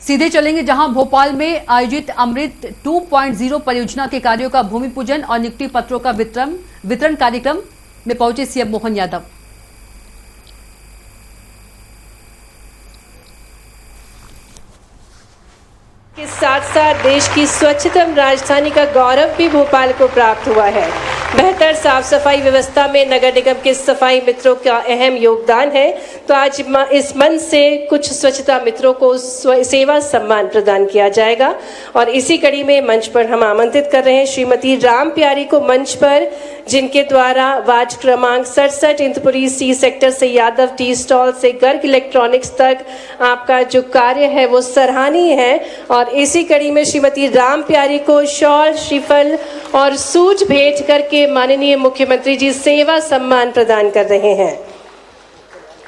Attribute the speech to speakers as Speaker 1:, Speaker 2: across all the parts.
Speaker 1: सीधे चलेंगे जहां भोपाल में आयोजित अमृत 2.0 परियोजना के कार्यों का भूमि पूजन और नियुक्ति पत्रों का वितरण कार्यक्रम में पहुंचे सीएम मोहन यादव।
Speaker 2: के साथ साथ देश की स्वच्छतम राजधानी का गौरव भी भोपाल को प्राप्त हुआ है। बेहतर साफ सफाई व्यवस्था में नगर निगम के सफाई मित्रों का अहम योगदान है। तो आज इस मंच से कुछ स्वच्छता मित्रों को सेवा सम्मान प्रदान किया जाएगा और इसी कड़ी में मंच पर हम आमंत्रित कर रहे हैं श्रीमती राम प्यारी को मंच पर, जिनके द्वारा वार्ड क्रमांक 67 इंदपुरी सी सेक्टर से यादव टी स्टॉल से गर्ग इलेक्ट्रॉनिक्स तक आपका जो कार्य है वो सराहनीय है। और इसी कड़ी में श्रीमती राम प्यारी को शॉल, श्रीफल और सूट भेंट करके माननीय मुख्यमंत्री जी सेवा सम्मान प्रदान कर रहे हैं।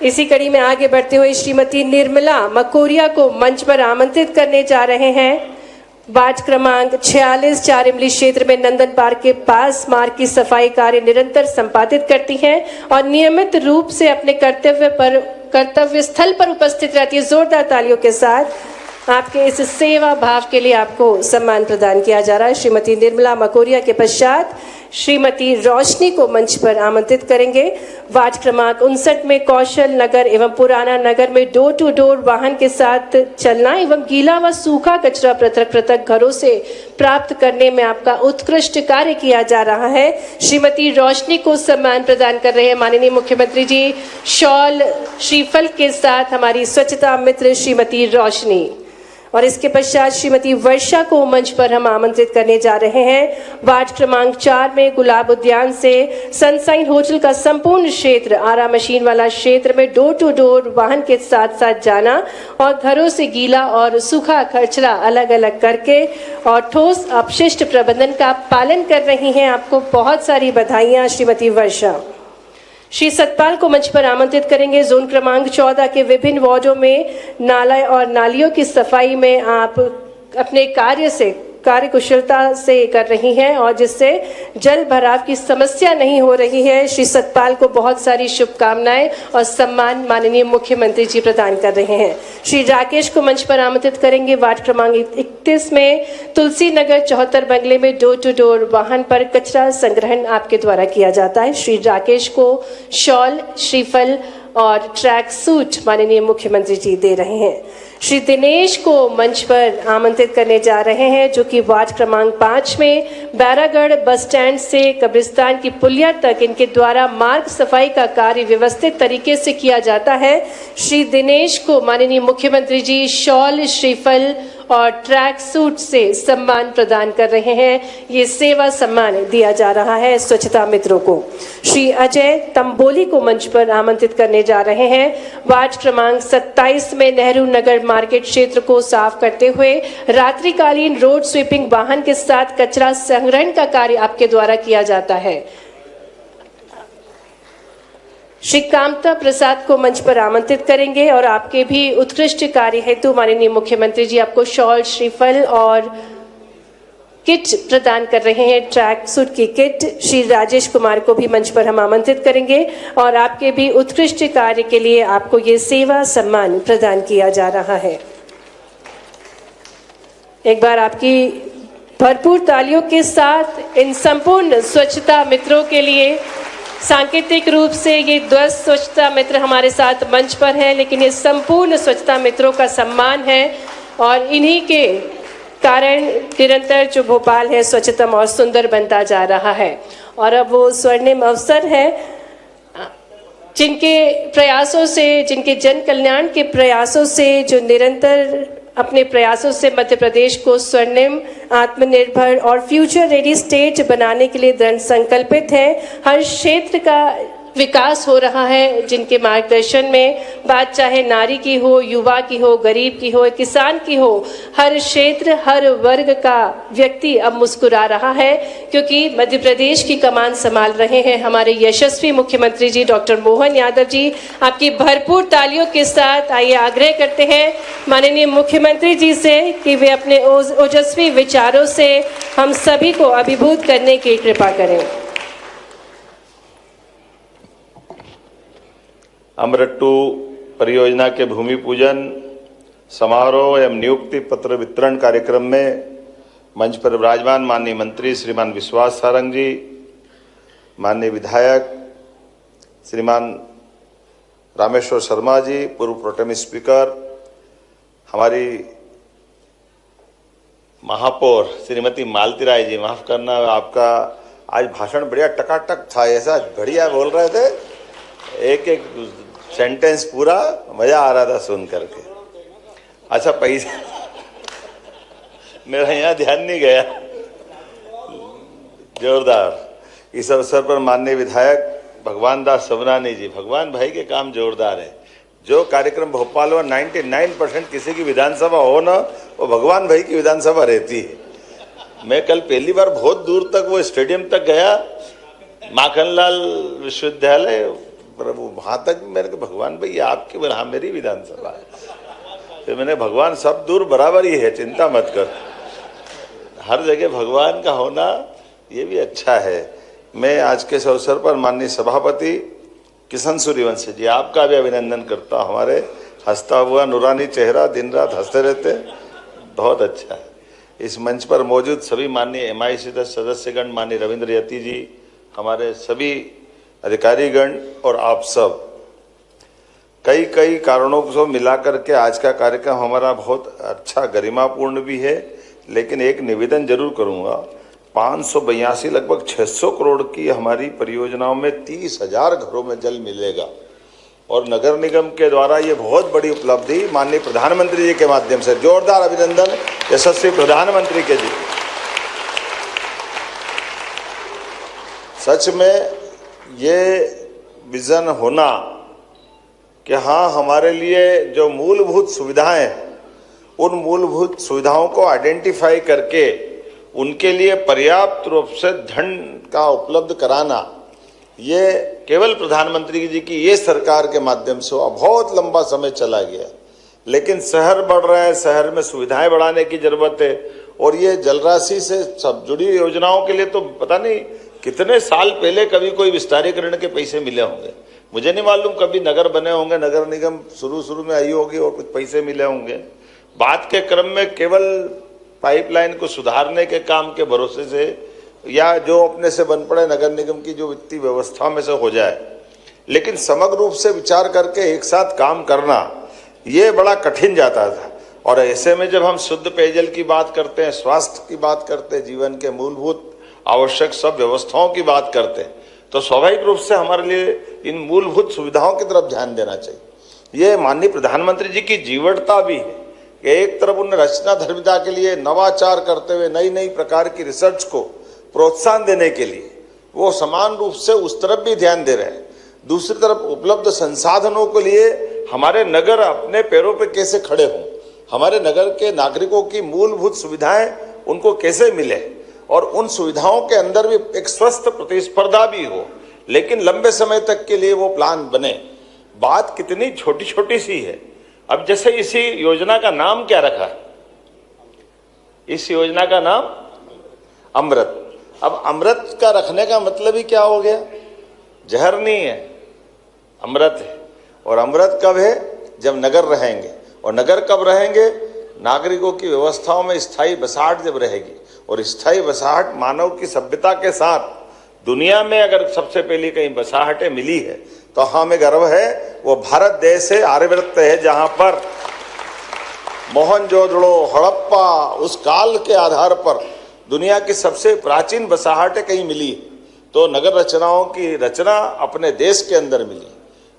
Speaker 2: इसी कड़ी में आगे बढ़ते हुए श्रीमती निर्मला मकोरिया को मंच पर आमंत्रित करने जा रहे हैं। वार्ड क्रमांक 46 4 इमली क्षेत्र में नंदन पार्क के पास मार्ग की सफाई कार्य निरंतर संपादित करती हैं और नियमित रूप से अपने कर्तव्य स्थल पर उपस्थित रहती है। जोरदार तालियों के साथ आपके इस सेवा भाव के लिए आपको सम्मान प्रदान किया जा रहा है। श्रीमती निर्मला मकोरिया के पश्चात श्रीमती रोशनी को मंच पर आमंत्रित करेंगे। वार्ड क्रमांक 59 में कौशल नगर एवं पुराना नगर में डोर टू डोर वाहन के साथ चलना एवं गीला व सूखा कचरा पृथक पृथक घरों से प्राप्त करने में आपका उत्कृष्ट कार्य किया जा रहा है। श्रीमती रोशनी को सम्मान प्रदान कर रहे हैं माननीय मुख्यमंत्री जी शॉल श्रीफल के साथ हमारी स्वच्छता मित्र श्रीमती रोशनी। और इसके पश्चात श्रीमती वर्षा को मंच पर हम आमंत्रित करने जा रहे हैं। वार्ड क्रमांक 4 में गुलाब उद्यान से सनसाइन होटल का संपूर्ण क्षेत्र, आरा मशीन वाला क्षेत्र में डोर टू डोर वाहन के साथ साथ जाना और घरों से गीला और सूखा कचरा अलग अलग करके और ठोस अपशिष्ट प्रबंधन का पालन कर रही हैं। आपको बहुत सारी बधाइयाँ श्रीमती वर्षा। श्री सतपाल को मंच पर आमंत्रित करेंगे। जोन क्रमांक 14 के विभिन्न वार्डों में नाला और नालियों की सफाई में आप अपने कार्य कुशलता से कर रही हैं और जिससे जल भराव की समस्या नहीं हो रही है। श्री सतपाल को बहुत सारी शुभकामनाएं और सम्मान माननीय मुख्यमंत्री जी प्रदान कर रहे हैं। श्री राकेश को मंच पर आमंत्रित करेंगे। वार्ड क्रमांक 31 में तुलसी नगर 74 बंगले में डोर टू डोर वाहन पर कचरा संग्रहण आपके द्वारा किया जाता है। श्री राकेश को शॉल, श्रीफल और ट्रैक सूट माननीय मुख्यमंत्री जी दे रहे हैं। श्री दिनेश को मंच पर आमंत्रित करने जा रहे हैं, जो कि वार्ड क्रमांक 5 में बैरागढ़ बस स्टैंड से कब्रिस्तान की पुलिया तक इनके द्वारा मार्ग सफाई का कार्य व्यवस्थित तरीके से किया जाता है। श्री दिनेश को माननीय मुख्यमंत्री जी शॉल, श्रीफल और ट्रैक सूट से सम्मान प्रदान कर रहे हैं। ये सेवा सम्मान दिया जा रहा है स्वच्छता मित्रों को। श्री अजय तंबोली को मंच पर आमंत्रित करने जा रहे हैं। वार्ड क्रमांक 27 में नेहरू नगर मार्केट क्षेत्र को साफ करते हुए रात्रिकालीन रोड स्वीपिंग वाहन के साथ कचरा संग्रहण का कार्य आपके द्वारा किया जाता है। श्री कामता प्रसाद को मंच पर आमंत्रित करेंगे और आपके भी उत्कृष्ट कार्य हेतु माननीय मुख्यमंत्री जी आपको शॉल, श्रीफल और किट प्रदान कर रहे हैं, ट्रैक सूट की किट। श्री राजेश कुमार को भी मंच पर हम आमंत्रित करेंगे और आपके भी उत्कृष्ट कार्य के लिए आपको ये सेवा सम्मान प्रदान किया जा रहा है। एक बार आपकी भरपूर तालियों के साथ इन संपूर्ण स्वच्छता मित्रों के लिए। सांकेतिक रूप से ये 10 स्वच्छता मित्र हमारे साथ मंच पर हैं, लेकिन ये संपूर्ण स्वच्छता मित्रों का सम्मान है और इन्हीं के कारण निरंतर जो भोपाल है स्वच्छतम और सुंदर बनता जा रहा है। और अब वो स्वर्णिम अवसर है जिनके प्रयासों से, जिनके जन कल्याण के प्रयासों से, जो निरंतर अपने प्रयासों से मध्य प्रदेश को स्वर्णिम, आत्मनिर्भर और फ्यूचर रेडी स्टेट बनाने के लिए दृढ़ संकल्पित है। हर क्षेत्र का विकास हो रहा है जिनके मार्गदर्शन में, बात चाहे नारी की हो, युवा की हो, गरीब की हो, किसान की हो, हर क्षेत्र, हर वर्ग का व्यक्ति अब मुस्कुरा रहा है क्योंकि मध्य प्रदेश की कमान संभाल रहे हैं हमारे यशस्वी मुख्यमंत्री जी डॉक्टर मोहन यादव जी। आपकी भरपूर तालियों के साथ आइए आग्रह करते हैं माननीय मुख्यमंत्री जी से कि वे अपने ओजस्वी विचारों से हम सभी को अभिभूत करने की कृपा करें।
Speaker 3: अमृत 2 परियोजना के भूमि पूजन समारोह एवं नियुक्ति पत्र वितरण कार्यक्रम में मंच पर विराजमान माननीय मंत्री श्रीमान विश्वास सारंग जी, माननीय विधायक श्रीमान रामेश्वर शर्मा जी, पूर्व प्रोटेम स्पीकर, हमारी महापौर श्रीमती मालती राय जी, माफ करना आपका आज भाषण बढ़िया टकाटक था, ऐसा बढ़िया बोल रहे थे, एक एक सेंटेंस पूरा मजा आ रहा था सुन करके। अच्छा पैसा मेरा यहाँ ध्यान नहीं गया, जोरदार। इस अवसर पर माननीय विधायक भगवान दास सबनानी जी, भगवान भाई के काम जोरदार है। जो कार्यक्रम भोपाल में 99% किसी की विधानसभा हो ना, वो भगवान भाई की विधानसभा रहती है। मैं कल पहली बार बहुत दूर तक वो स्टेडियम तक गया, माखनलाल विश्वविद्यालय, प्रभु वहां तक मेरे को भगवान भाई आपकी हाँ मेरी विधानसभा है। फिर मैंने भगवान सब दूर बराबर ही है, चिंता मत कर, हर जगह भगवान का होना ये भी अच्छा है। मैं आज के इस अवसर पर माननीय सभापति किशन सूर्यवंशी जी आपका भी अभिनंदन करता हूँ। हमारे हंसता हुआ नूरानी चेहरा, दिन रात हंसते रहते, बहुत अच्छा है। इस मंच पर मौजूद सभी माननीय MIC सदस्यगण, माननीय रविंद्र यति जी, हमारे सभी अधिकारीगण और आप सब, कई कारणों को मिला करके आज का कार्यक्रम हमारा बहुत अच्छा गरिमापूर्ण भी है। लेकिन एक निवेदन जरूर करूंगा, 582 लगभग 600 करोड़ की हमारी परियोजनाओं में 30,000 घरों में जल मिलेगा और नगर निगम के द्वारा ये बहुत बड़ी उपलब्धि माननीय प्रधानमंत्री जी के माध्यम से, जोरदार अभिनंदन यशस्वी प्रधानमंत्री के जी। सच में ये विजन होना कि हाँ हमारे लिए जो मूलभूत सुविधाएं हैं, उन मूलभूत सुविधाओं को आइडेंटिफाई करके उनके लिए पर्याप्त रूप से धन का उपलब्ध कराना, ये केवल प्रधानमंत्री जी की ये सरकार के माध्यम से बहुत लंबा समय चला गया। लेकिन शहर बढ़ रहे हैं, शहर में सुविधाएं बढ़ाने की जरूरत है। और ये जलराशि से सब जुड़ी योजनाओं के लिए तो पता नहीं कितने साल पहले कभी कोई विस्तारीकरण के पैसे मिले होंगे, मुझे नहीं मालूम। कभी नगर बने होंगे, नगर निगम शुरू में आई होगी और कुछ पैसे मिले होंगे। बात के क्रम में केवल पाइपलाइन को सुधारने के काम के भरोसे से या जो अपने से बन पड़े नगर निगम की जो वित्तीय व्यवस्था में से हो जाए, लेकिन समग्र रूप से विचार करके एक साथ काम करना ये बड़ा कठिन जाता था। और ऐसे में जब हम शुद्ध पेयजल की बात करते हैं, स्वास्थ्य की बात करते हैं, जीवन के मूलभूत आवश्यक सब व्यवस्थाओं की बात करते हैं, तो स्वाभाविक रूप से हमारे लिए इन मूलभूत सुविधाओं की तरफ ध्यान देना चाहिए। ये माननीय प्रधानमंत्री जी की जीवटता भी है कि एक तरफ उन्हें रचना धर्मिता के लिए नवाचार करते हुए नई प्रकार की रिसर्च को प्रोत्साहन देने के लिए वो समान रूप से उस तरफ भी ध्यान दे रहे हैं। दूसरी तरफ उपलब्ध संसाधनों के लिए हमारे नगर अपने पैरों पर कैसे खड़े हों, हमारे नगर के नागरिकों की मूलभूत सुविधाएं उनको कैसे मिले और उन सुविधाओं के अंदर भी एक स्वस्थ प्रतिस्पर्धा भी हो, लेकिन लंबे समय तक के लिए वो प्लान बने। बात कितनी छोटी छोटी सी है। अब जैसे इसी योजना का नाम क्या रखा, इस योजना का नाम अमृत। अब अमृत का रखने का मतलब ही क्या हो गया, जहर नहीं है, अमृत है। और अमृत कब है, जब नगर रहेंगे। और नगर कब रहेंगे, नागरिकों की व्यवस्थाओं में स्थायी बसाहट जब रहेगी। और स्थायी बसाहट मानव की सभ्यता के साथ दुनिया में अगर सबसे पहली कहीं बसाहटें मिली है तो हमें गर्व है, वो भारत देश है, आर्यभट्ट है, जहां पर मोहनजोदड़ो, हड़प्पा, उस काल के आधार पर दुनिया की सबसे प्राचीन बसाहटें कहीं मिली। तो नगर रचनाओं की रचना अपने देश के अंदर मिली।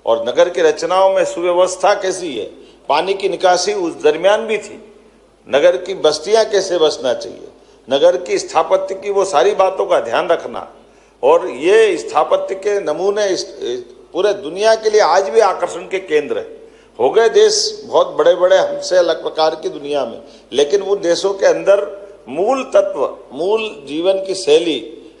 Speaker 3: और नगर की रचनाओं में सुव्यवस्था कैसी है, पानी की निकासी उस दरमियान भी थी, नगर की बस्तियां कैसे बसना चाहिए, नगर की स्थापत्य की वो सारी बातों का ध्यान रखना। और ये स्थापत्य के नमूने पूरे दुनिया के लिए आज भी आकर्षण के केंद्र है। हो गए देश बहुत बड़े बड़े हमसे अलग प्रकार की दुनिया में, लेकिन उन देशों के अंदर मूल तत्व, मूल जीवन की शैली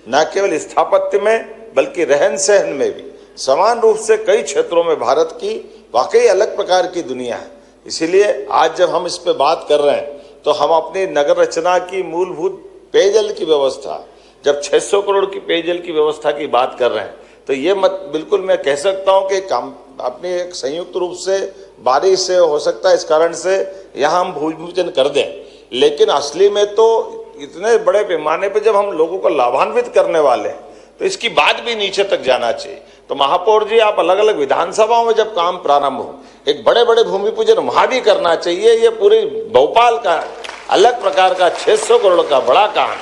Speaker 3: न केवल स्थापत्य में बल्कि रहन सहन में भी समान रूप से कई क्षेत्रों में भारत की वाकई अलग प्रकार की दुनिया है। इसीलिए आज जब हम इस पे बात कर रहे हैं तो हम अपनी नगर रचना की मूलभूत पेयजल की व्यवस्था, जब 600 करोड़ की पेयजल की व्यवस्था की बात कर रहे हैं, तो ये मत बिल्कुल मैं कह सकता हूं कि काम अपने एक संयुक्त रूप से बारिश से हो सकता है इस कारण से यहाँ हम भूमि पूजन कर दें, लेकिन असली में तो इतने बड़े पैमाने पे जब हम लोगों को लाभान्वित करने वाले हैं तो इसकी बात भी नीचे तक जाना चाहिए। तो महापौर जी, आप अलग अलग विधानसभाओं में जब काम प्रारंभ हो, एक बड़े बड़े भूमि पूजन वहां भी करना चाहिए। ये पूरी भोपाल का अलग प्रकार का 600 करोड़ का बड़ा काम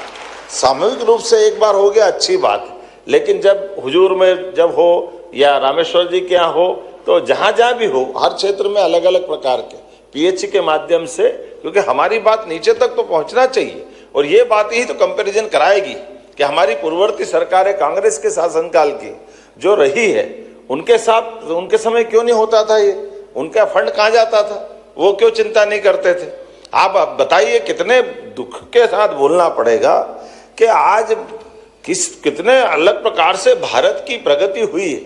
Speaker 3: सामूहिक रूप से एक बार हो गया, अच्छी बात, लेकिन जब हुजूर में जब हो या रामेश्वर जी के यहाँ हो, तो जहां जहां भी हो, हर क्षेत्र में अलग अलग प्रकार के पीएचई के माध्यम से, क्योंकि हमारी बात नीचे तक तो पहुंचना चाहिए। और ये बात ही तो कंपैरिजन कराएगी कि हमारी पूर्ववर्ती सरकारें कांग्रेस के शासनकाल की जो रही है, उनके साथ उनके समय क्यों नहीं होता था, ये उनका फंड कहाँ जाता था, वो क्यों चिंता नहीं करते थे। आप बताइए, कितने दुख के साथ बोलना पड़ेगा कि आज कितने अलग प्रकार से भारत की प्रगति हुई है।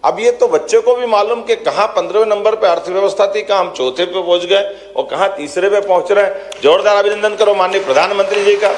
Speaker 3: अब ये तो बच्चे को भी मालूम कि कहाँ 15वें नंबर पे अर्थव्यवस्था थी, कहाँ हम चौथे पे पहुंच गए और कहाँ तीसरे पे पहुंच रहे हैं। जोरदार अभिनंदन करो माननीय प्रधानमंत्री जी का।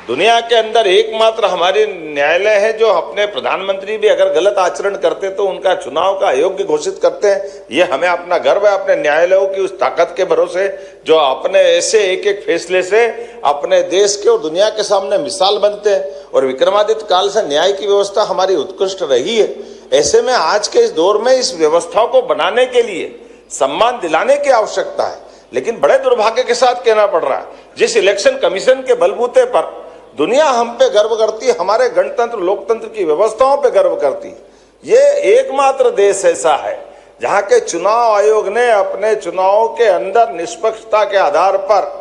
Speaker 3: दुनिया के अंदर एकमात्र हमारे न्यायालय है जो अपने प्रधानमंत्री भी अगर गलत आचरण करते तो उनका चुनाव का अयोग्य घोषित करते हैं। ये हमें अपना गर्व है अपने न्यायालयों की उस ताकत के भरोसे, जो अपने ऐसे एक एक फैसले से अपने देश के और दुनिया के सामने मिसाल बनते हैं। और विक्रमादित्य काल से न्याय की व्यवस्था हमारी उत्कृष्ट रही है। ऐसे में आज के इस दौर में इस व्यवस्था को बनाने के लिए सम्मान दिलाने की आवश्यकता है। लेकिन बड़े दुर्भाग्य के साथ कहना पड़ रहा है, जिस इलेक्शन कमीशन के बलबूते पर दुनिया हम पे गर्व करती है, हमारे गणतंत्र लोकतंत्र की व्यवस्थाओं पे गर्व करती है, ये एकमात्र देश ऐसा है जहां के चुनाव आयोग ने अपने चुनावों के अंदर निष्पक्षता के आधार पर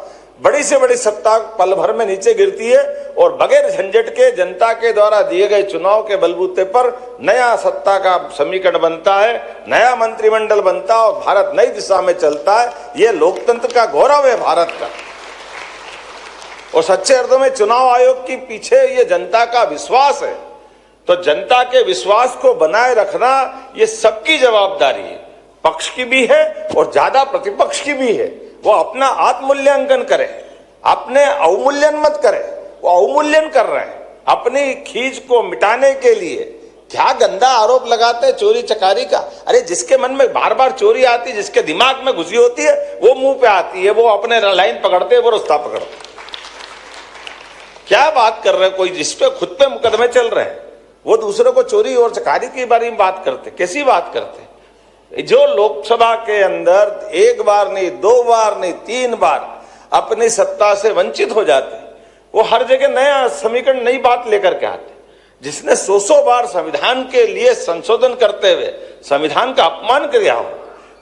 Speaker 3: बड़ी से बड़ी सत्ता पल भर में नीचे गिरती है और बगैर झंझट के जनता के द्वारा दिए गए चुनाव के बलबूते पर नया सत्ता का समीकरण बनता है, नया मंत्रिमंडल बनता है और भारत नई दिशा में चलता है। ये लोकतंत्र का गौरव है भारत का। और सच्चे अर्थों में चुनाव आयोग के पीछे ये जनता का विश्वास है। तो जनता के विश्वास को बनाए रखना ये सबकी जवाबदारी है, पक्ष की भी है और ज्यादा प्रतिपक्ष की भी है। वो अपना आत्ममूल्यांकन करे, अपने अवमूल्यन मत करे। वो अवमूल्यन कर रहे हैं अपनी खींच को मिटाने के लिए। क्या गंदा आरोप लगाते हैं चोरी चकारी का। अरे जिसके मन में बार बार चोरी आती है, जिसके दिमाग में घुसी होती है, वो मुंह पे आती है, वो अपने लाइन पकड़ते हैं, वो रास्ता पकड़ते हैं। क्या बात कर रहे हैं, कोई जिसपे खुद पे मुकदमे चल रहे हैं वो दूसरे को चोरी और चकारी के बारे में बात करते, कैसी बात करते। जो लोकसभा के अंदर एक बार नहीं, 2 बार नहीं, 3 बार अपनी सत्ता से वंचित हो जाते, वो हर जगह नया समीकरण, नई बात लेकर के आते। जिसने 100 बार संविधान के लिए संशोधन करते हुए संविधान का अपमान किया हो,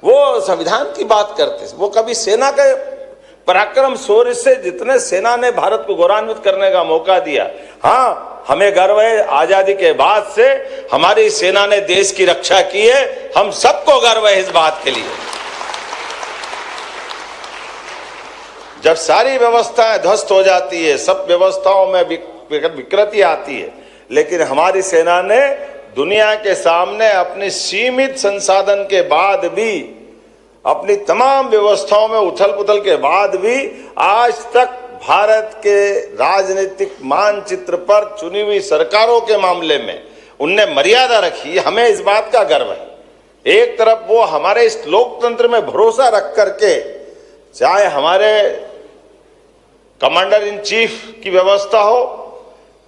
Speaker 3: वो संविधान की बात करते। वो कभी सेना के पराक्रम शौर्य से, जितने सेना ने भारत को गौरवान्वित करने का मौका दिया, हाँ हमें गर्व है आजादी के बाद से हमारी सेना ने देश की रक्षा की है। हम सबको गर्व है इस बात के लिए। जब सारी व्यवस्थाएं ध्वस्त हो जाती है, सब व्यवस्थाओं में विकृति आती है, लेकिन हमारी सेना ने दुनिया के सामने अपनी सीमित संसाधन के बाद भी, अपनी तमाम व्यवस्थाओं में उथल पुथल के बाद भी आज तक भारत के राजनीतिक मानचित्र पर चुनी हुई सरकारों के मामले में उनने मर्यादा रखी। हमें इस बात का गर्व है। एक तरफ वो हमारे इस लोकतंत्र में भरोसा रख करके, चाहे हमारे कमांडर इन चीफ की व्यवस्था हो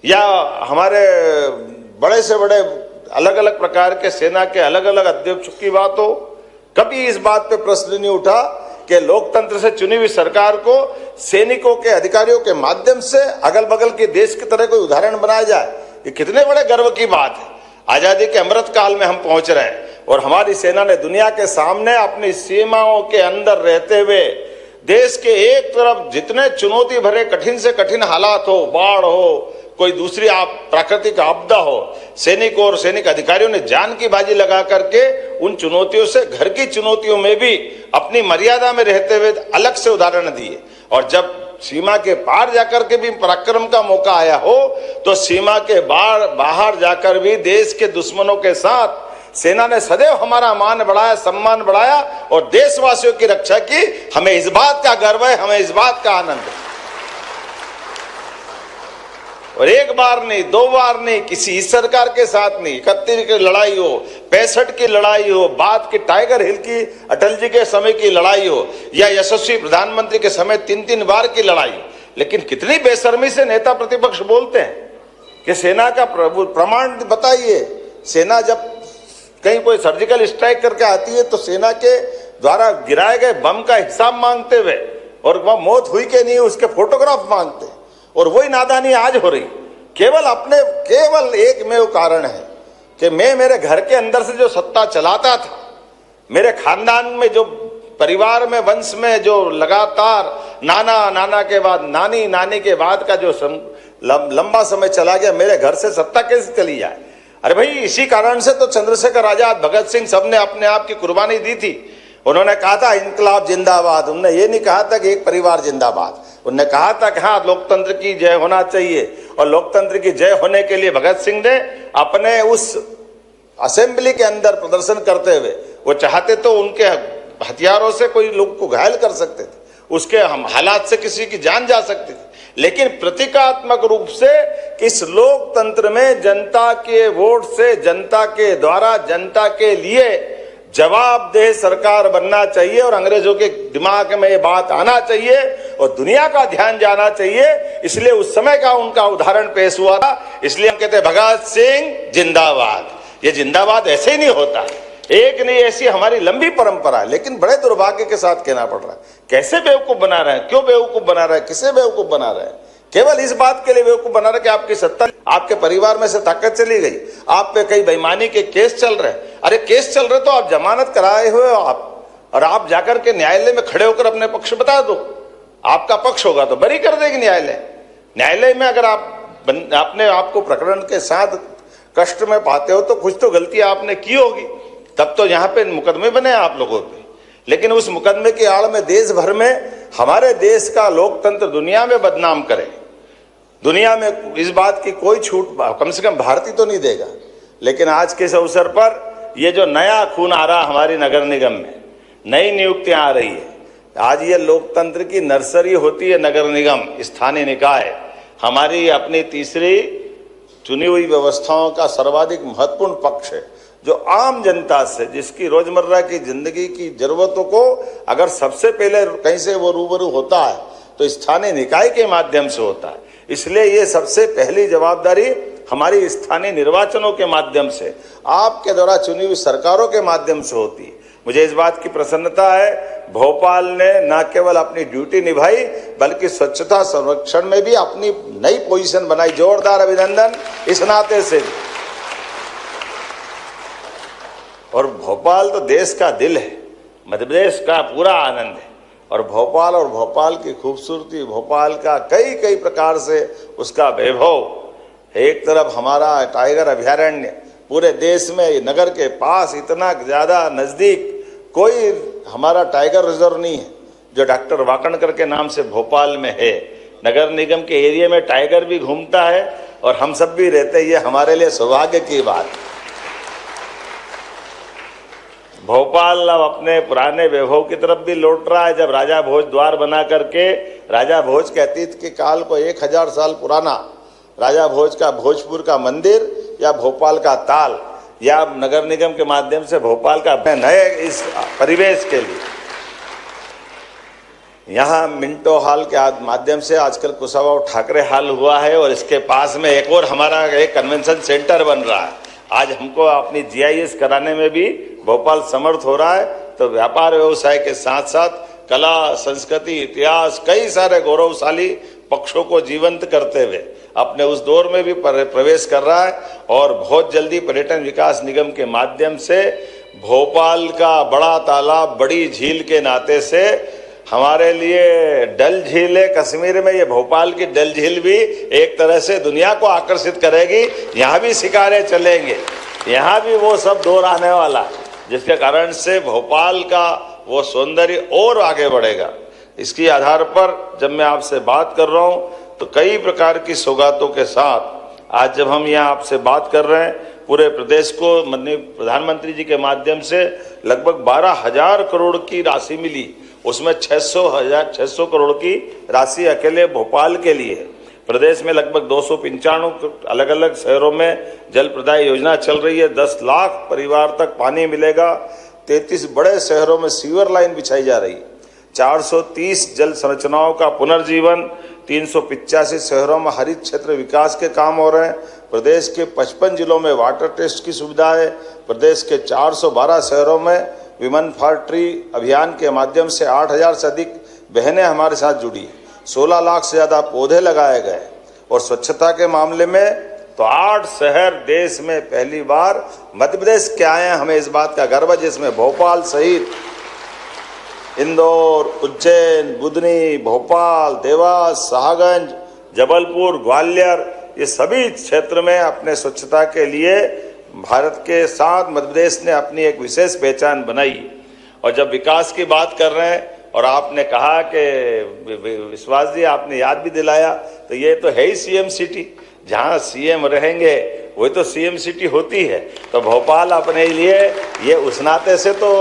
Speaker 3: या हमारे बड़े से बड़े अलग अलग प्रकार के सेना के अलग अलग अध्यक्षों की बात हो, कभी इस बात पे प्रश्न नहीं उठा कि लोकतंत्र से चुनी हुई सरकार को सैनिकों के, अधिकारियों के माध्यम से अगल बगल के देश की तरह कोई उदाहरण बनाया जाए। ये कितने बड़े गर्व की बात है। आजादी के अमृत काल में हम पहुंच रहे हैं और हमारी सेना ने दुनिया के सामने अपनी सीमाओं के अंदर रहते हुए देश के एक तरफ जितने चुनौती भरे कठिन से कठिन हालात हो, बाढ़ हो, कोई दूसरी प्राकृतिक आपदा हो, सैनिकों और सैनिक अधिकारियों ने जान की बाजी लगा करके उन चुनौतियों से, घर की चुनौतियों में भी अपनी मर्यादा में रहते हुए अलग से उदाहरण दिए। और जब सीमा के पार जाकर के भी पराक्रम का मौका आया हो, तो सीमा के बाहर जाकर भी देश के दुश्मनों के साथ सेना ने सदैव हमारा मान बढ़ाया, सम्मान बढ़ाया और देशवासियों की रक्षा की। हमें इस बात का गर्व है, हमें इस बात का आनंद है। और एक बार नहीं, दो बार नहीं, किसी इस सरकार के साथ नहीं, 31 की लड़ाई हो, 65 की लड़ाई हो, बाद की टाइगर हिल की अटल जी के समय की लड़ाई हो, या यशस्वी प्रधानमंत्री के समय 3-3 बार की लड़ाई, लेकिन कितनी बेशर्मी से नेता प्रतिपक्ष बोलते हैं कि सेना का प्रमाण बताइए। सेना जब कहीं कोई सर्जिकल स्ट्राइक करके आती है तो सेना के द्वारा गिराए गए बम का हिसाब मांगते हुए, और वह मौत हुई कि नहीं उसके फोटोग्राफ मांगते, और वही नादानी आज हो रही। केवल एक में वो कारण है कि मैं मेरे घर के अंदर से जो सत्ता चलाता था, मेरे खानदान में जो परिवार में वंश में जो लगातार नाना के बाद नानी, नानी के बाद का जो लंबा समय चला गया, मेरे घर से सत्ता कैसे चली जाए। अरे भाई, इसी कारण से तो चंद्रशेखर आजाद, भगत सिंह सबने अपने आप की कुर्बानी दी थी। उन्होंने कहा था इनकलाब जिंदाबाद, उन्होंने ये नहीं कहा था कि एक परिवार जिंदाबाद, उन्होंने कहा था कि हाँ लोकतंत्र की जय होना चाहिए। और लोकतंत्र की जय होने के लिए भगत सिंह ने अपने उस असेंबली के अंदर प्रदर्शन करते हुए, वो चाहते तो उनके हथियारों से कोई लोग को घायल कर सकते थे, उसके हम हालात से किसी की जान जा सकती थी, लेकिन प्रतीकात्मक रूप से इस लोकतंत्र में जनता के वोट से, जनता के द्वारा, जनता के लिए जवाबदेह सरकार बनना चाहिए, और अंग्रेजों के दिमाग में ये बात आना चाहिए और दुनिया का ध्यान जाना चाहिए। इसलिए उस समय का उनका उदाहरण पेश हुआ था। इसलिए हम कहते हैं भगत सिंह जिंदाबाद। ये जिंदाबाद ऐसे ही नहीं होता, एक नहीं, ऐसी हमारी लंबी परंपरा है, लेकिन बड़े दुर्भाग्य के साथ कहना पड़ रहा है। कैसे बेवकूफ बना रहे हैं, क्यों बेवकूफ बना रहे हैं, किसे बेवकूफ बना रहे हैं? केवल इस बात के लिए बेवकूफ बना रहे कि आपकी सत्ता, आपके परिवार में से ताकत चली गई, आप पे कई बेईमानी के केस चल रहे हैं। अरे केस चल रहे तो आप जमानत कराए हुए हो आप, और आप जाकर के न्यायालय में खड़े होकर अपने पक्ष बता दो। आपका पक्ष होगा तो बरी कर देगी न्यायालय। न्यायालय में अगर आप अपने आपको प्रकरण के साथ कष्ट में पाते हो तो कुछ तो गलती आपने की होगी, तब तो यहाँ पे मुकदमे बने आप लोगों पे। लेकिन उस मुकदमे की आड़ में देश भर में हमारे देश का लोकतंत्र दुनिया में बदनाम करे, दुनिया में इस बात की कोई छूट कम से कम भारतीय तो नहीं देगा। लेकिन आज के इस अवसर पर ये जो नया खून आ रहा हमारी नगर निगम में, नई नियुक्तियां आ रही है, आज ये लोकतंत्र की नर्सरी होती है नगर निगम, स्थानीय निकाय, हमारी अपनी तीसरी चुनी हुई व्यवस्थाओं का सर्वाधिक महत्वपूर्ण पक्ष है, जो आम जनता से, जिसकी रोजमर्रा की जिंदगी की जरूरतों को अगर सबसे पहले कहीं से वो रूबरू होता है तो स्थानीय निकाय के माध्यम से होता है। इसलिए ये सबसे पहली जवाबदारी हमारी स्थानीय निर्वाचनों के माध्यम से, आपके द्वारा चुनी हुई सरकारों के माध्यम से होती है। मुझे इस बात की प्रसन्नता है, भोपाल ने न केवल अपनी ड्यूटी निभाई बल्कि स्वच्छता संरक्षण में भी अपनी नई पोजीशन बनाई। जोरदार अभिनंदन इस नाते से। और भोपाल तो देश का दिल है, मध्य प्रदेश का पूरा आनंद है, और भोपाल की खूबसूरती, भोपाल का कई प्रकार से उसका वैभव। एक तरफ हमारा टाइगर अभयारण्य, पूरे देश में नगर के पास इतना ज्यादा नजदीक कोई हमारा टाइगर रिजर्व नहीं है जो डॉक्टर वाकणकर के नाम से भोपाल में है। नगर निगम के एरिया में टाइगर भी घूमता है और हम सब भी रहते हैं, ये हमारे लिए सौभाग्य की बात। भोपाल अब अपने पुराने वैभव की तरफ भी लौट रहा है। जब राजा भोज द्वार बना करके, राजा भोज के अतीत के काल को 1000 साल पुराना राजा भोज का भोजपुर का मंदिर या भोपाल का ताल या नगर निगम के माध्यम से भोपाल का नए इस परिवेश के लिए यहाँ मिंटो हॉल के माध्यम से आजकल कुशाभाऊ ठाकरे हॉल हुआ है, और इसके पास में एक और हमारा एक कन्वेंशन सेंटर बन रहा है। आज हमको अपनी GIS कराने में भी भोपाल समर्थ हो रहा है। तो व्यापार व्यवसाय के साथ साथ कला, संस्कृति, इतिहास, कई सारे गौरवशाली पक्षों को जीवंत करते हुए अपने उस दौर में भी प्रवेश कर रहा है। और बहुत जल्दी पर्यटन विकास निगम के माध्यम से भोपाल का बड़ा तालाब, बड़ी झील के नाते से हमारे लिए डल झील है कश्मीर में, ये भोपाल की डल झील भी एक तरह से दुनिया को आकर्षित करेगी। यहाँ भी शिकारे चलेंगे, यहाँ भी वो सब दौर आने वाला है, जिसके कारण से भोपाल का वो सौंदर्य और आगे बढ़ेगा। इसके आधार पर जब मैं आपसे बात कर रहा हूँ तो कई प्रकार की सौगातों के साथ आज जब हम यहाँ आपसे बात कर रहे हैं, पूरे प्रदेश को माननीय प्रधानमंत्री जी के माध्यम से लगभग 12,000 करोड़ की राशि मिली, उसमें 600 करोड़ की राशि अकेले भोपाल के लिए है। प्रदेश में लगभग 295 अलग अलग शहरों में जल प्रदाय योजना चल रही है। 10 लाख परिवार तक पानी मिलेगा। 33 बड़े शहरों में सीवर लाइन बिछाई जा रही है। 430 जल संरचनाओं का पुनर्जीवन। 385 शहरों में हरित क्षेत्र विकास के काम हो रहे हैं। प्रदेश के 55 जिलों में वाटर टेस्ट की सुविधा है। प्रदेश के 412 शहरों में विमेन फॉर ट्री अभियान के माध्यम से 8000 से अधिक बहनें हमारे साथ जुड़ी। 16 लाख से ज्यादा पौधे लगाए गए। और स्वच्छता के मामले में तो 8 शहर देश में पहली बार मध्य प्रदेश के आए हैं। हमें इस बात का गर्व है, जिसमें भोपाल सहित इंदौर, उज्जैन, बुधनी, भोपाल, देवास, शाहगंज, जबलपुर, ग्वालियर, ये सभी क्षेत्र में अपने स्वच्छता के लिए भारत के साथ मध्य प्रदेश ने अपनी एक विशेष पहचान बनाई। और जब विकास की बात कर रहे हैं और आपने कहा कि विश्वास जी आपने याद भी दिलाया, तो ये तो है ही सीएम सिटी। जहाँ सीएम रहेंगे वही तो सीएम सिटी होती है। तो भोपाल अपने लिए ये उस नाते से तो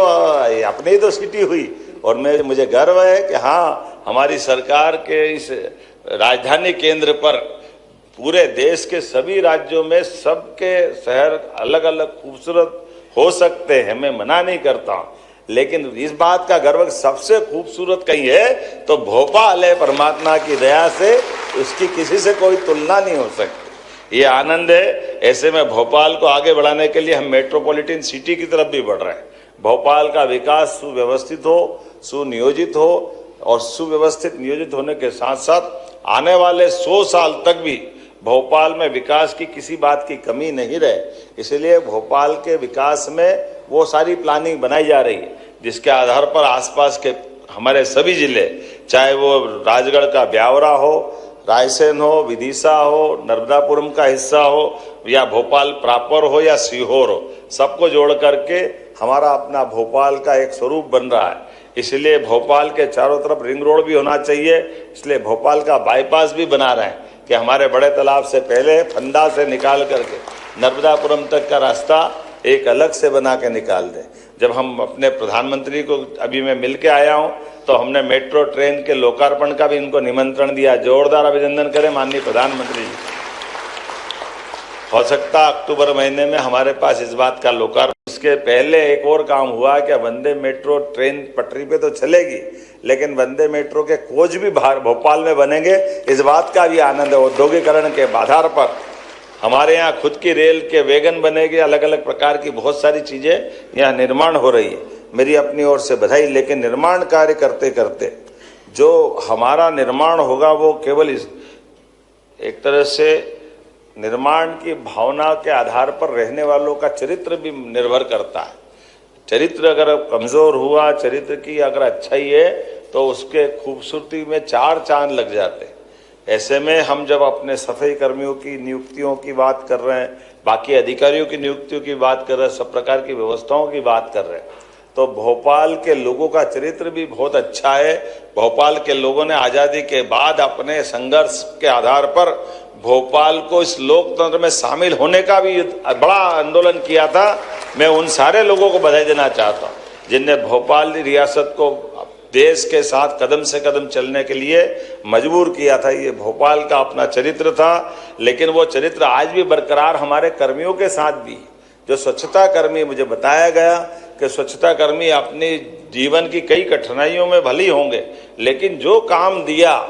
Speaker 3: अपनी ही तो सिटी हुई। और मुझे गर्व है कि हाँ, हमारी सरकार के इस राजधानी केंद्र पर पूरे देश के सभी राज्यों में सबके शहर अलग अलग खूबसूरत हो सकते हैं, मैं मना नहीं करता, लेकिन इस बात का गर्व सबसे खूबसूरत कहीं है तो भोपाल है। परमात्मा की दया से उसकी किसी से कोई तुलना नहीं हो सकती। ये आनंद है। ऐसे में भोपाल को आगे बढ़ाने के लिए हम मेट्रोपॉलिटन सिटी की तरफ भी बढ़ रहे हैं। भोपाल का विकास सुव्यवस्थित हो, सुनियोजित हो, और सुव्यवस्थित नियोजित होने के साथ साथ आने वाले 100 साल तक भी भोपाल में विकास की किसी बात की कमी नहीं रहे। इसलिए भोपाल के विकास में वो सारी प्लानिंग बनाई जा रही है, जिसके आधार पर आसपास के हमारे सभी जिले, चाहे वो राजगढ़ का ब्यावरा हो, रायसेन हो, विदिशा हो, नर्मदापुरम का हिस्सा हो, या भोपाल प्रॉपर हो या सीहोर हो, सबको जोड़ करके हमारा अपना भोपाल का एक स्वरूप बन रहा है। इसलिए भोपाल के चारों तरफ रिंग रोड भी होना चाहिए। इसलिए भोपाल का बाईपास भी बना रहे हैं कि हमारे बड़े तालाब से पहले फंदा से निकाल करके नर्मदापुरम तक का रास्ता एक अलग से बना के निकाल दें। जब हम अपने प्रधानमंत्री को अभी मैं मिल के आया हूँ, तो हमने मेट्रो ट्रेन के लोकार्पण का भी इनको निमंत्रण दिया। जोरदार अभिनंदन करें माननीय प्रधानमंत्री जी। हो सकता अक्टूबर महीने में हमारे पास इस बात का लोकार्पण। इसके पहले एक और काम हुआ कि वंदे मेट्रो ट्रेन पटरी पे तो चलेगी, लेकिन वंदे मेट्रो के कोच भी भोपाल में बनेंगे। इस बात का भी आनंद है। औद्योगिकरण के आधार पर हमारे यहाँ खुद की रेल के वैगन बनेंगे। अलग अलग प्रकार की बहुत सारी चीजें यहाँ निर्माण हो रही है। मेरी अपनी ओर से बधाई। लेकिन निर्माण कार्य करते करते जो हमारा निर्माण होगा वो केवल एक तरह से निर्माण की भावना के आधार पर रहने वालों का चरित्र भी निर्भर करता है। चरित्र अगर कमजोर हुआ, चरित्र की अगर अच्छाई है, तो उसके खूबसूरती में 4 चांद लग जाते हैं। ऐसे में हम जब अपने सफाई कर्मियों की नियुक्तियों की बात कर रहे हैं, बाकी अधिकारियों की नियुक्तियों की बात कर रहे हैं, सब प्रकार की व्यवस्थाओं की बात कर रहे हैं, तो भोपाल के लोगों का चरित्र भी बहुत अच्छा है। भोपाल के लोगों ने आजादी के बाद अपने संघर्ष के आधार पर भोपाल को इस लोकतंत्र में शामिल होने का भी बड़ा आंदोलन किया था। मैं उन सारे लोगों को बधाई देना चाहता हूँ जिनने भोपाल रियासत को देश के साथ कदम से कदम चलने के लिए मजबूर किया था। ये भोपाल का अपना चरित्र था, लेकिन वो चरित्र आज भी बरकरार हमारे कर्मियों के साथ भी। जो स्वच्छता कर्मी, मुझे बताया गया कि स्वच्छता कर्मी अपनी जीवन की कई कठिनाइयों में भले होंगे, लेकिन जो काम दिया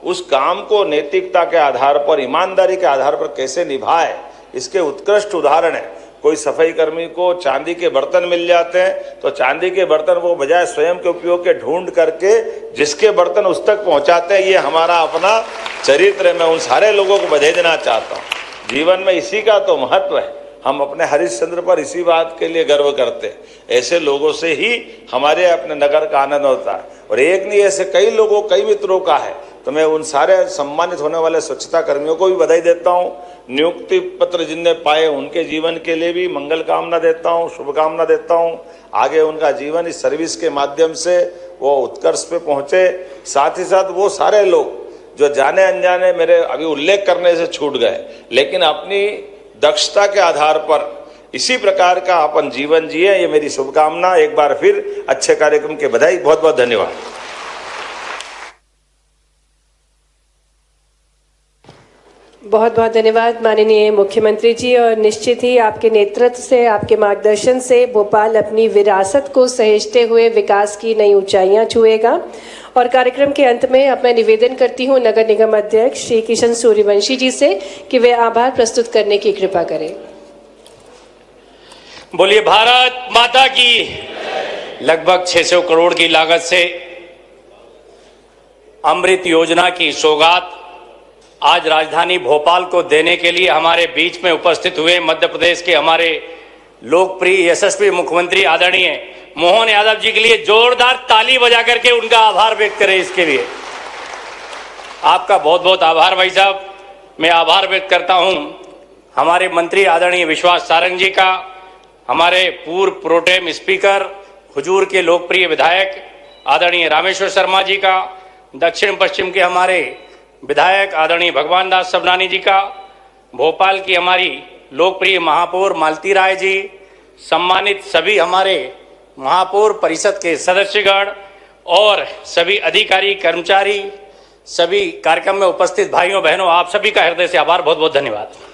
Speaker 3: उस काम को नैतिकता के आधार पर, ईमानदारी के आधार पर कैसे निभाए, इसके उत्कृष्ट उदाहरण है। कोई सफाई कर्मी को चांदी के बर्तन मिल जाते हैं, तो चांदी के बर्तन वो बजाय स्वयं के उपयोग के ढूंढ करके जिसके बर्तन उस तक पहुंचाते हैं। ये हमारा अपना चरित्र है। मैं उन सारे लोगों को बधाई देना चाहता हूँ। जीवन में इसी का तो महत्व है। हम अपने हरिश्चंद्र पर इसी बात के लिए गर्व करते हैं। ऐसे लोगों से ही हमारे अपने नगर का आनंद होता है। और एक नहीं, ऐसे कई लोगों, कई मित्रों का है। तो मैं उन सारे सम्मानित होने वाले स्वच्छता कर्मियों को भी बधाई देता हूँ। नियुक्ति पत्र जिनने पाए उनके जीवन के लिए भी मंगल कामना देता हूँ, शुभकामना देता हूँ। आगे उनका जीवन इस सर्विस के माध्यम से वो उत्कर्ष पे पहुंचे। साथ ही साथ वो सारे लोग जो जाने अनजाने मेरे अभी उल्लेख करने से छूट गए, लेकिन अपनी दक्षता के आधार पर इसी प्रकार का अपन जीवन जिए, ये मेरी शुभकामना। एक बार फिर अच्छे कार्यक्रम के बधाई। बहुत बहुत धन्यवाद।
Speaker 2: बहुत बहुत धन्यवाद माननीय मुख्यमंत्री जी। और निश्चित ही आपके नेतृत्व से, आपके मार्गदर्शन से भोपाल अपनी विरासत को सहेजते हुए विकास की नई ऊंचाइयां छुएगा। और कार्यक्रम के अंत में अब मैं निवेदन करती हूं नगर निगम अध्यक्ष श्री किशन सूर्यवंशी जी से कि वे आभार प्रस्तुत करने की कृपा करें।
Speaker 4: बोलिए भारत माता की। लगभग 600 करोड़ की लागत से अमृत योजना की सौगात आज राजधानी भोपाल को देने के लिए हमारे बीच में उपस्थित हुए मध्य प्रदेश के हमारे लोकप्रिय यशस्वी मुख्यमंत्री आदरणीय मोहन यादव जी के लिए जोरदार ताली बजा करके उनका आभार व्यक्त करें। इसके लिए आपका बहुत बहुत आभार भाई साहब। मैं आभार व्यक्त करता हूं हमारे मंत्री आदरणीय विश्वास सारंग जी का, हमारे पूर्व प्रोटेम स्पीकर हुजूर के लोकप्रिय विधायक आदरणीय रामेश्वर शर्मा जी का, दक्षिण पश्चिम के हमारे विधायक आदरणीय भगवान दास सबनानी जी का, भोपाल की हमारी लोकप्रिय महापौर मालती राय जी, सम्मानित सभी हमारे महापौर परिषद के सदस्यगण और सभी अधिकारी कर्मचारी, सभी कार्यक्रम में उपस्थित भाइयों बहनों, आप सभी का हृदय से आभार। बहुत बहुत धन्यवाद।